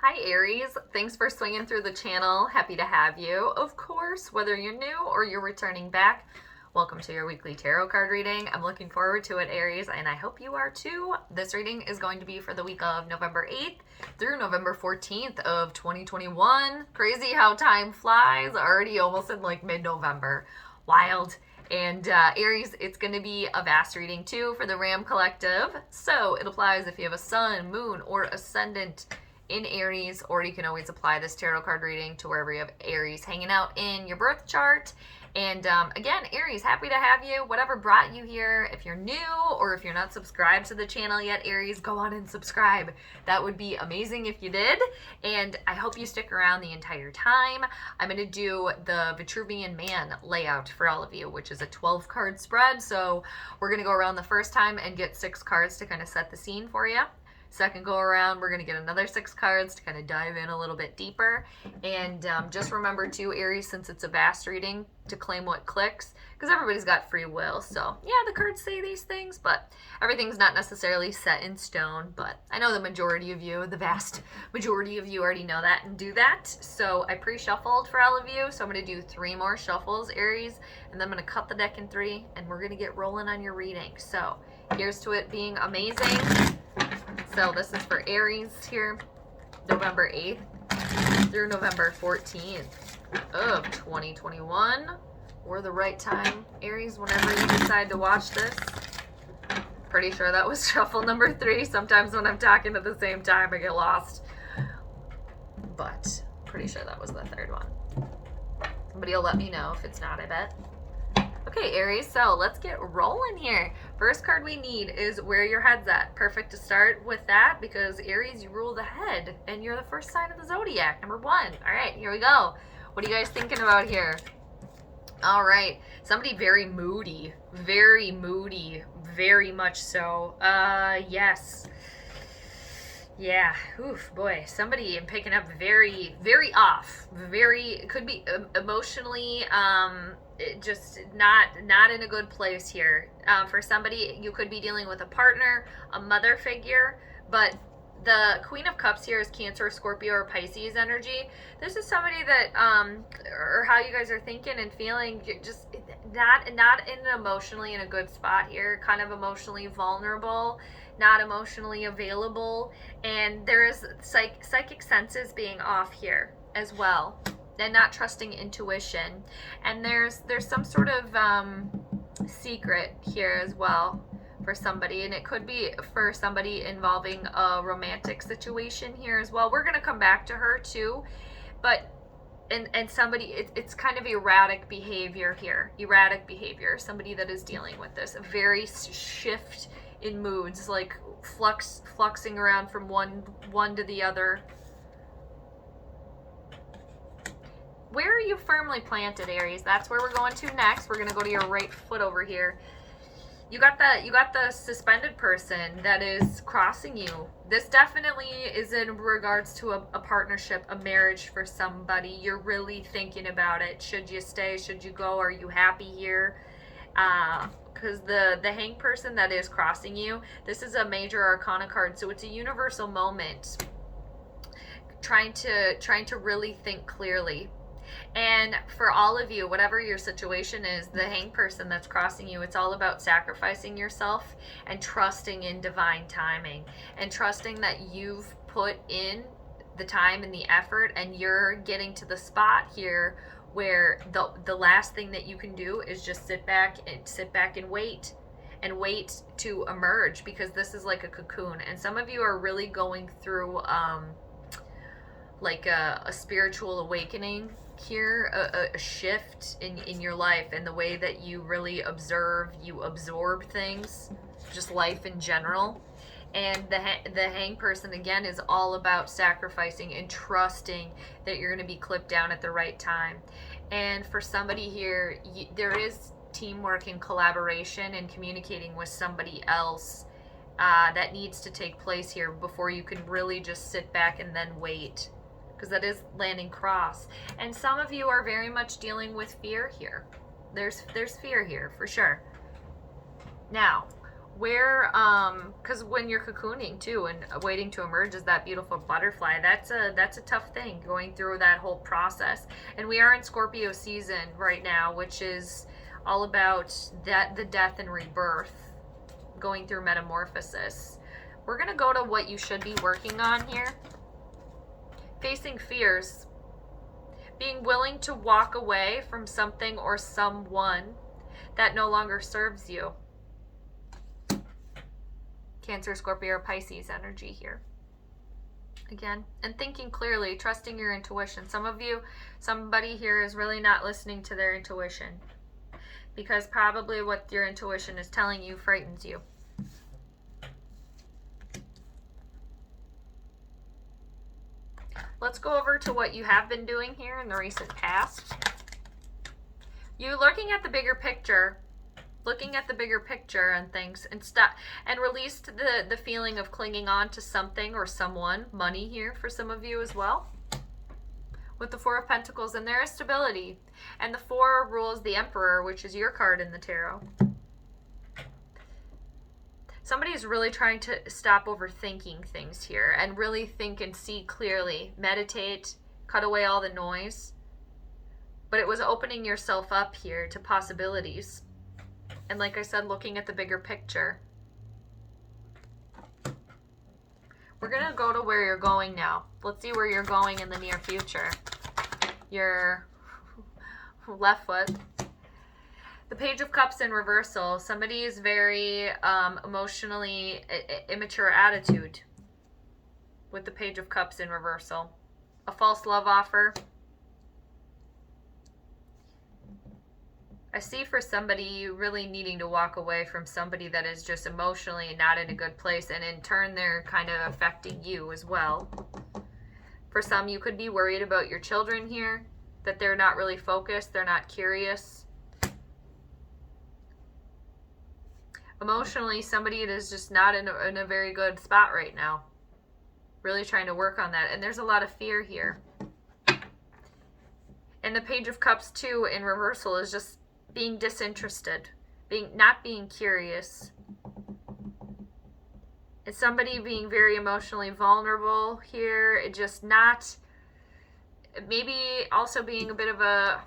Hi Aries, thanks for swinging through the channel. Happy to have you. Of course, whether you're new or you're returning back, welcome to your weekly tarot card reading. I'm looking forward to it, Aries, and I hope you are too. This reading is going to be for the week of November 8th through November 14th of 2021. Crazy how time flies, already almost in like mid-November. Wild. And Aries, it's going to be a vast reading too for the Ram Collective. So it applies if you have a sun, moon, or ascendant in Aries, or you can always apply this tarot card reading to wherever you have Aries hanging out in your birth chart. And again, Aries, happy to have you. Whatever brought you here, if you're new or if you're not subscribed to the channel yet, Aries, go on and subscribe. That would be amazing if you did. And I hope you stick around the entire time. I'm going to do the Vitruvian Man layout for all of you, which is a 12 card spread. So we're going to go around the first time and get 6 cards to kind of set the scene for you. Second go around, we're going to get another 6 cards to kind of dive in a little bit deeper. And just remember too, Aries, since it's a vast reading, to claim what clicks, because everybody's got free will. So yeah, the cards say these things, but everything's not necessarily set in stone. But I know the majority of you, the vast majority of you, already know that and do that. So I pre-shuffled for all of you. So I'm going to do 3 more shuffles, Aries, and then I'm going to cut the deck in 3, and we're going to get rolling on your reading. So here's to it being amazing. So this is for Aries here, November 8th through November 14th of 2021, or the right time, Aries, whenever you decide to watch this. Pretty sure that was shuffle number 3. Sometimes when I'm talking at the same time, I get lost. But pretty sure that was the 3rd one. Somebody will let me know if it's not, I bet. Okay, Aries, so let's get rolling here. First card we need is Where Your Head's At. Perfect to start with that because, Aries, you rule the head, and you're the first sign of the zodiac, number 1. All right, here we go. What are you guys thinking about here? All right, somebody very moody, very much so. Yes. Yeah, oof, boy, somebody I'm picking up very off, could be emotionally, just not in a good place here. For somebody, you could be dealing with a partner, a mother figure, but the Queen of Cups here is Cancer, Scorpio, or Pisces energy. This is somebody that, or how you guys are thinking and feeling, just not emotionally in a good spot here, kind of emotionally vulnerable, not emotionally available, and there is psychic senses being off here as well, and not trusting intuition, and there's some sort of secret here as well for somebody, and it could be for somebody involving a romantic situation here as well. We're going to come back to her too, but and somebody, it's kind of erratic behavior here, somebody that is dealing with this, a very shift in moods, like fluxing around from one to the other. Where are you firmly planted, Aries? That's where we're going to next. We're going to go to your right foot over here. You got the suspended person that is crossing you. This definitely is in regards to a partnership, a marriage for somebody. You're really thinking about it. Should you stay? Should you go? Are you happy here? Because the hanged person that is crossing you, this is a major arcana card, so it's a universal moment. Trying to really think clearly. And for all of you, whatever your situation is, the hanged person that's crossing you, it's all about sacrificing yourself and trusting in divine timing, and trusting that you've put in the time and the effort, and you're getting to the spot here where the last thing that you can do is just sit back and wait to emerge, because this is like a cocoon, and some of you are really going through like a spiritual awakening here, a shift in your life and the way that you really absorb things, just life in general. And the hanged person, again, is all about sacrificing and trusting that you're going to be clipped down at the right time. And for somebody here, there is teamwork and collaboration and communicating with somebody else that needs to take place here before you can really just sit back and then wait, because that is landing cross. And some of you are very much dealing with fear here. There's fear here for sure. Now, Where, because when you're cocooning too and waiting to emerge as that beautiful butterfly, that's a tough thing, going through that whole process. And we are in Scorpio season right now, which is all about that, the death and rebirth, going through metamorphosis. We're gonna go to what you should be working on here. Facing fears, being willing to walk away from something or someone that no longer serves you. Cancer, Scorpio, or Pisces energy here. Again, and thinking clearly, trusting your intuition. Some of you, somebody here is really not listening to their intuition, because probably what your intuition is telling you frightens you. Let's go over to what you have been doing here in the recent past. You looking at the bigger picture, and things, and stop and released the feeling of clinging on to something or someone. Money here for some of you as well, with the Four of Pentacles, and there is stability. And the Four rules the Emperor, which is your card in the tarot. Somebody is really trying to stop overthinking things here and really think and see clearly. Meditate, cut away all the noise. But it was opening yourself up here to possibilities. And like I said, looking at the bigger picture. We're going to go to where you're going now. Let's see where you're going in the near future. Your left foot. The Page of Cups in reversal. Somebody is very emotionally immature attitude with the Page of Cups in reversal. A false love offer. I see for somebody you really needing to walk away from somebody that is just emotionally not in a good place, and in turn they're kind of affecting you as well. For some, you could be worried about your children here, that they're not really focused, they're not curious. Emotionally, somebody that is just not in a very good spot right now. Really trying to work on that, and there's a lot of fear here. And the Page of Cups too in reversal is just being disinterested, not being curious. It's somebody being very emotionally vulnerable here. It just not, maybe also being a bit of a,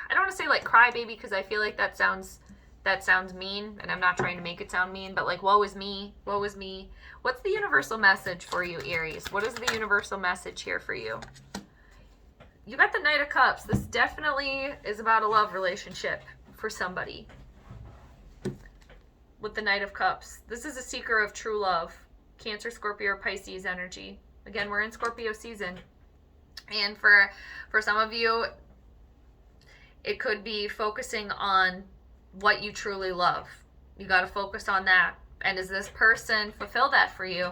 I don't want to say like crybaby, because I feel like that sounds mean, and I'm not trying to make it sound mean, but like, woe is me, woe is me. What's the universal message for you, Aries? What is the universal message here for you? You got the Knight of Cups. This definitely is about a love relationship for somebody. With the Knight of Cups. This is a seeker of true love. Cancer, Scorpio, or Pisces energy. Again, we're in Scorpio season. And for some of you, it could be focusing on what you truly love. You got to focus on that. And does this person fulfill that for you?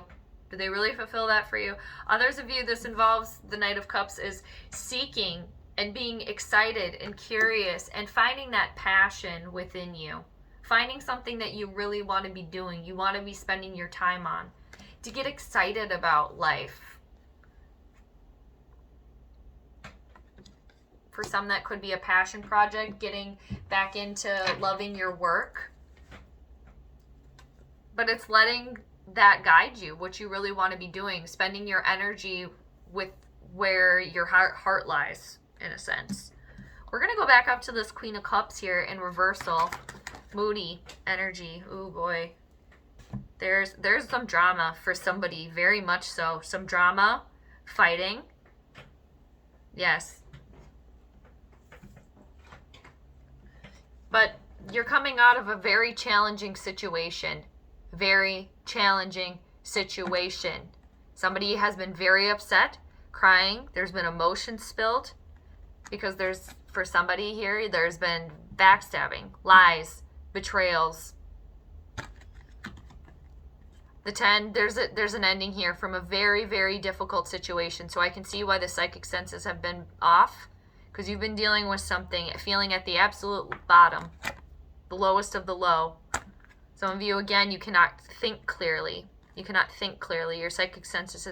Do they really fulfill that for you? Others of you, this involves the Knight of Cups is seeking and being excited and curious and finding that passion within you. Finding something that you really want to be doing, you want to be spending your time on. To get excited about life. For some, that could be a passion project, getting back into loving your work. But it's letting that guide you, what you really want to be doing, spending your energy with where your heart lies, in a sense. We're going to go back up to this Queen of Cups here in reversal. Moody energy. Oh boy. There's some drama for somebody, very much so. Some drama, fighting. Yes. But you're coming out of a very challenging situation. Very challenging situation. Somebody has been very upset, crying. There's been emotion spilled because for somebody here, there's been backstabbing, lies, betrayals. The 10, there's an ending here from a very, very difficult situation. So I can see why the psychic senses have been off, because you've been dealing with something, feeling at the absolute bottom, the lowest of the low. Some of you, again, you cannot think clearly. You cannot think clearly. Your psychic senses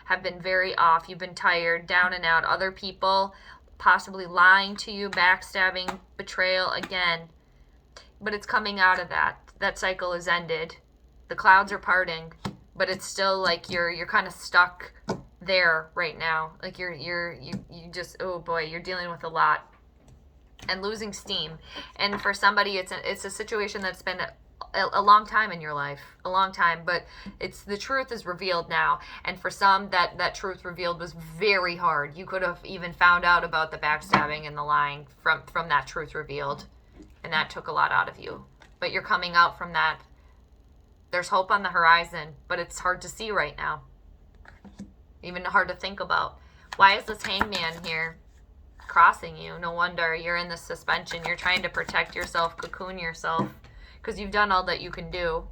have been very off. You've been tired, down and out. Other people possibly lying to you, backstabbing, betrayal again. But it's coming out of that. that cycle is ended. The clouds are parting, but it's still like you're kind of stuck there right now. Like you just, oh boy, you're dealing with a lot and losing steam. And for somebody, it's a situation that's been a long time in your life, a long time, but it's the truth is revealed now. And for some, that truth revealed was very hard. You could have even found out about the backstabbing and the lying from that truth revealed, and that took a lot out of you. But you're coming out from that. There's hope on the horizon, but it's hard to see right now, even hard to think about. Why is this Hangman here crossing you? No wonder you're in this suspension. You're trying to protect yourself, cocoon yourself, because you've done all that you can do.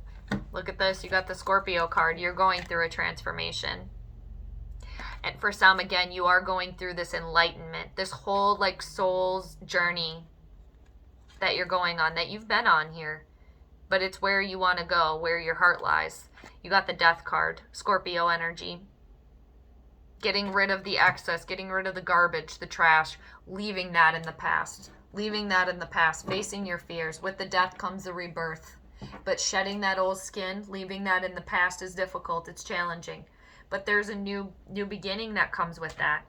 Look at this. You got the Scorpio card. You're going through a transformation. And for some, again, you are going through this enlightenment, this whole like soul's journey that you're going on, that you've been on here. But it's where you want to go, where your heart lies. You got the Death card, Scorpio energy. Getting rid of the excess, getting rid of the garbage, the trash, leaving that in the past. Leaving that in the past, facing your fears. With the Death comes the rebirth. But shedding that old skin, leaving that in the past is difficult. It's challenging. But there's a new beginning that comes with that.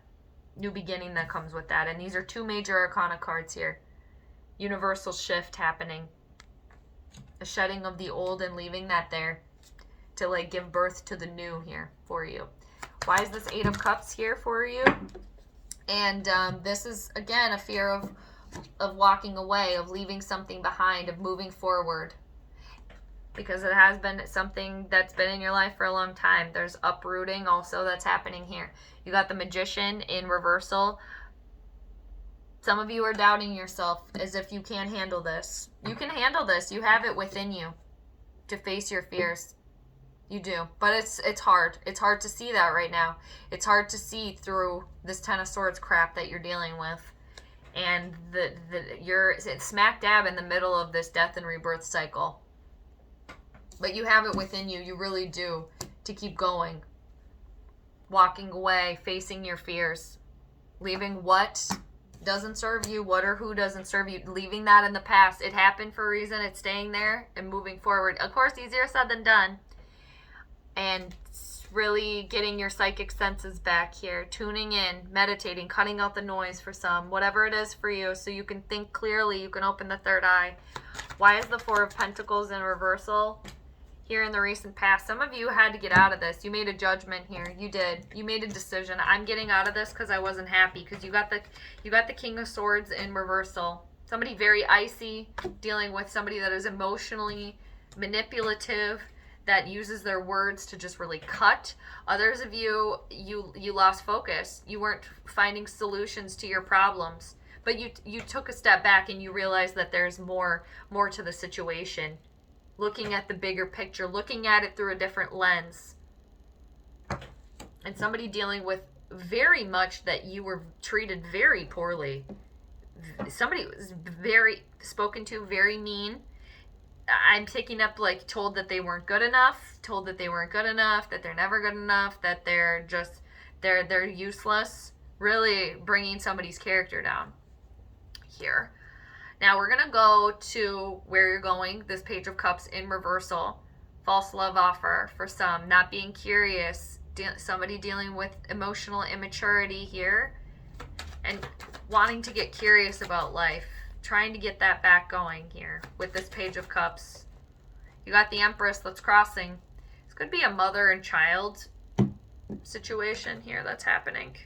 New beginning that comes with that. And these are two major arcana cards here. Universal shift happening. A shedding of the old and leaving that there to like give birth to the new here for you. Why is this Eight of Cups here for you? And this is, again, a fear of walking away, of leaving something behind, of moving forward. Because it has been something that's been in your life for a long time. There's uprooting also that's happening here. You got the Magician in reversal. Some of you are doubting yourself as if you can't handle this. You can handle this. You have it within you to face your fears. You do. But it's hard. It's hard to see that right now. It's hard to see through this Ten of Swords crap that you're dealing with. And you're smack dab in the middle of this death and rebirth cycle. But you have it within you. You really do. To keep going. Walking away. Facing your fears. Leaving what doesn't serve you, what or who doesn't serve you, leaving that in the past. It happened for a reason. It's staying there and moving forward. Of course, easier said than done. And really getting your psychic senses back here, tuning in, meditating, cutting out the noise for some, whatever it is for you, so you can think clearly, you can open the third eye. Why is the Four of Pentacles in reversal here in the recent past? Some of you had to get out of this. You made a judgment here. You did. You made a decision. I'm getting out of this because I wasn't happy. Because you got the King of Swords in reversal. Somebody very icy, dealing with somebody that is emotionally manipulative, that uses their words to just really cut. Others of you lost focus. You weren't finding solutions to your problems. But you took a step back and you realized that there's more to the situation. Looking at the bigger picture, looking at it through a different lens. And somebody dealing with very much that you were treated very poorly. Somebody was very spoken to, very mean. I'm taking up like told that they weren't good enough, that they're never good enough, that they're just, they're useless. Really bringing somebody's character down here. Now we're going to go to where you're going, this Page of Cups in reversal. False love offer for some, not being curious, somebody dealing with emotional immaturity here and wanting to get curious about life, trying to get that back going here with this Page of Cups. You got the Empress that's crossing. This could be a mother and child situation here that's happening.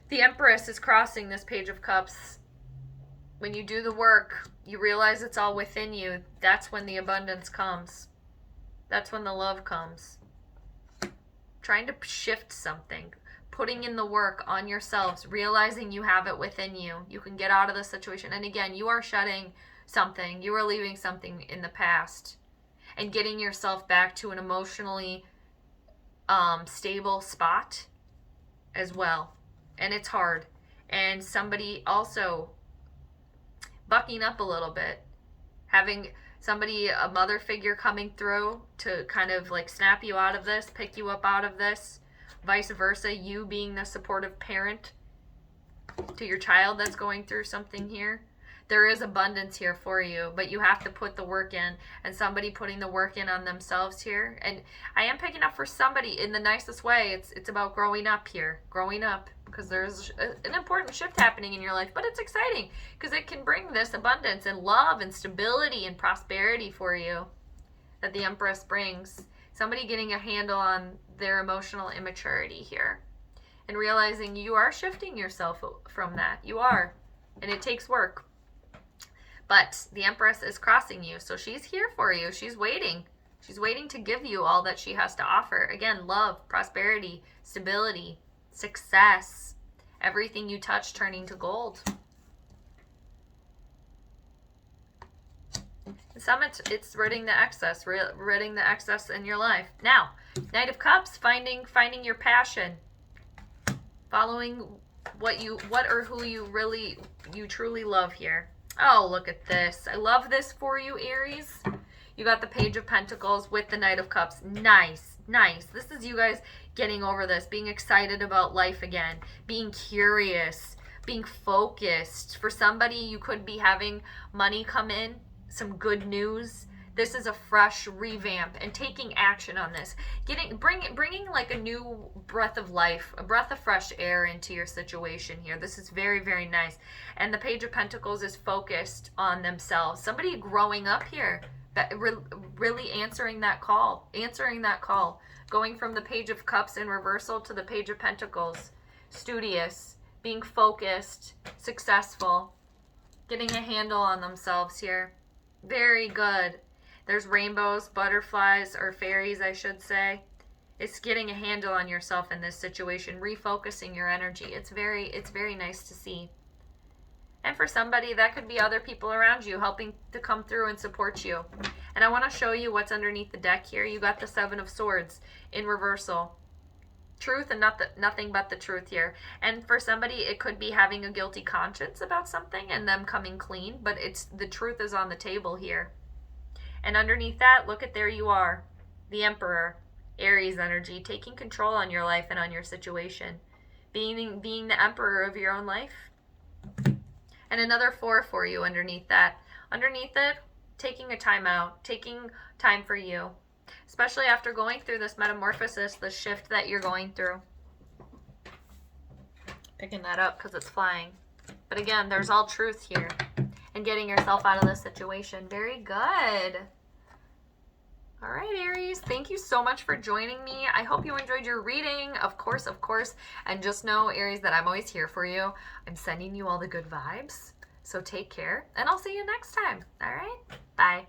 The Empress is crossing this Page of Cups. When you do the work, you realize it's all within you. That's when the abundance comes. That's when the love comes. Trying to shift something. Putting in the work on yourselves. Realizing you have it within you. You can get out of the situation. And again, you are shedding something. You are leaving something in the past. And getting yourself back to an emotionally stable spot as well. And it's hard. And somebody also bucking up a little bit, having somebody, a mother figure coming through to kind of like snap you out of this, pick you up out of this, vice versa, you being the supportive parent to your child that's going through something here. There is abundance here for you, but you have to put the work in, and somebody putting the work in on themselves here. And I am picking up for somebody in the nicest way. It's about growing up here, growing up, because there's an important shift happening in your life, but it's exciting because it can bring this abundance and love and stability and prosperity for you that the Empress brings. Somebody getting a handle on their emotional immaturity here and realizing you are shifting yourself from that. You are, and it takes work. But the Empress is crossing you, so she's here for you. She's waiting. She's waiting to give you all that she has to offer. Again, love, prosperity, stability, success, everything you touch turning to gold. Some it's ridding the excess, ridding the excess in your life. Now, Knight of Cups, finding your passion, following what or who you truly love here. Oh, look at this. I love this for you, Aries. You got the Page of Pentacles with the Knight of Cups. Nice, nice. This is you guys getting over this, being excited about life again, being curious, being focused. For somebody, you could be having money come in, some good news. This is a fresh revamp and taking action on this. Bringing like a new breath of life, a breath of fresh air into your situation here. This is very, very nice. And the Page of Pentacles is focused on themselves. Somebody growing up here, really answering that call, going from the Page of Cups in reversal to the Page of Pentacles. Studious, being focused, successful, getting a handle on themselves here. Very good. There's rainbows, butterflies, or fairies, I should say. It's getting a handle on yourself in this situation, refocusing your energy. It's very nice to see. And for somebody, that could be other people around you helping to come through and support you. And I want to show you what's underneath the deck here. You got the Seven of Swords in reversal. Truth and nothing but the truth here. And for somebody, it could be having a guilty conscience about something and them coming clean, but the truth is on the table here. And underneath that, look at, there you are, the Emperor, Aries energy, taking control on your life and on your situation, being the emperor of your own life. And another 4 for you underneath that. Underneath it, taking a time out, taking time for you, especially after going through this metamorphosis, the shift that you're going through. Picking that up because it's flying. But again, there's all truth here. And getting yourself out of this situation. Very good. All right, Aries. Thank you so much for joining me. I hope you enjoyed your reading. Of course. And just know, Aries, that I'm always here for you. I'm sending you all the good vibes. So take care. And I'll see you next time. All right? Bye.